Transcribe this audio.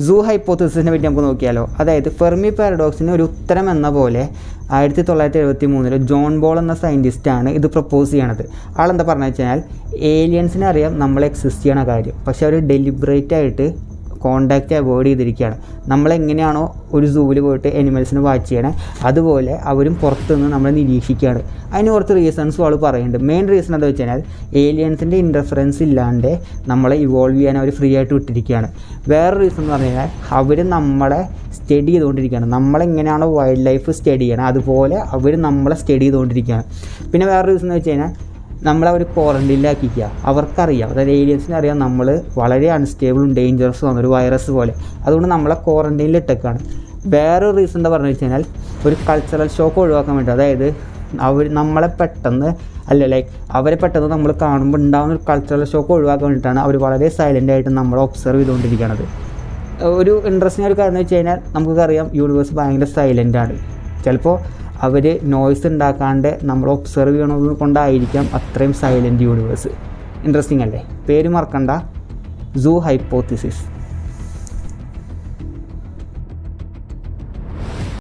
സൂ ഹൈപ്പോത്തിസിനെ പറ്റി നമുക്ക് നോക്കിയാലോ. അതായത് ഫെർമി പാരഡോക്സിന് ഒരു ഉത്തരം എന്ന പോലെ 1973 ജോൺ ബോൾ എന്ന സയൻറ്റിസ്റ്റാണ് ഇത് പ്രപ്പോസ് ചെയ്യണത്. ആളെന്താ പറഞ്ഞു വെച്ചാൽ ഏലിയൻസിനെ അറിയാം നമ്മൾ എക്സിസ്റ്റ് ചെയ്യണ കാര്യം, പക്ഷെ അവർ ഡെലിബറേറ്റ് ആയിട്ട് കോണ്ടാക്റ്റ് അവോയ്ഡ് ചെയ്തിരിക്കുകയാണ്. നമ്മളെങ്ങനെയാണോ ഒരു സൂവിൽ പോയിട്ട് അനിമൽസിനെ വാച്ച് ചെയ്യണേ അതുപോലെ അവരും പുറത്തുനിന്ന് നമ്മളെ നിരീക്ഷിക്കുകയാണ്. അതിന് കുറച്ച് റീസൺസും ആൾ പറയുന്നുണ്ട്. മെയിൻ റീസൺ എന്താ വെച്ച് കഴിഞ്ഞാൽ ഏലിയൻസിൻ്റെ ഇൻ്റർഫറൻസ് ഇല്ലാണ്ട് നമ്മളെ ഇവോൾവ് ചെയ്യാൻ അവർ ഫ്രീ ആയിട്ട് വിട്ടിരിക്കുകയാണ്. വേറെ റീസൺ എന്ന് പറഞ്ഞു കഴിഞ്ഞാൽ അവർ നമ്മളെ സ്റ്റഡി ചെയ്തുകൊണ്ടിരിക്കുകയാണ്. നമ്മളെങ്ങനെയാണോ വൈൽഡ് ലൈഫ് സ്റ്റഡി ചെയ്യണം അതുപോലെ അവർ നമ്മളെ സ്റ്റഡി ചെയ്തുകൊണ്ടിരിക്കുകയാണ്. പിന്നെ വേറെ റീസൺ എന്ന് വെച്ച് കഴിഞ്ഞാൽ നമ്മളവർ ക്വാറൻറ്റൈനിലാക്കിക്കുക. അവർക്കറിയാം, അതായത് ഏലിയൻസിനറിയാം നമ്മൾ വളരെ അൺസ്റ്റേബിളും ഡേഞ്ചറസും ആണ്, ഒരു വൈറസ് പോലെ. അതുകൊണ്ട് നമ്മളെ ക്വാറൻറ്റൈനിൽ ഇട്ടേക്കാണ്. വേറൊരു റീസൺ എന്താ പറഞ്ഞു വെച്ച് കഴിഞ്ഞാൽ ഒരു കൾച്ചറൽ ഷോക്ക് ഒഴിവാക്കാൻ വേണ്ടി. അതായത് നമ്മളെ പെട്ടെന്ന് അവരെ പെട്ടെന്ന് നമ്മൾ കാണുമ്പോൾ ഉണ്ടാകുന്ന ഒരു കൾച്ചറൽ ഷോക്ക് ഒഴിവാക്കാൻ വേണ്ടിയിട്ടാണ് അവർ വളരെ സൈലൻ്റായിട്ട് നമ്മളെ ഒബ്സർവ് ചെയ്തുകൊണ്ടിരിക്കുന്നത്. ഒരു ഇൻട്രസ്റ്റിംഗ് ഒരു കാര്യം എന്ന് വെച്ച് കഴിഞ്ഞാൽ നമുക്കറിയാം യൂണിവേഴ്സ് ഭയങ്കര സൈലൻ്റാണ്. ചിലപ്പോൾ അവർ നോയ്സ് ഉണ്ടാക്കാണ്ട് നമ്മൾ ഒബ്സർവ് ചെയ്യണത് കൊണ്ടായിരിക്കാം അത്രയും സൈലൻറ്റ് യൂണിവേഴ്സ്. ഇൻട്രസ്റ്റിംഗ് അല്ലേ? പേര് മറക്കണ്ട, സൂ ഹൈപ്പോത്തിസിസ്.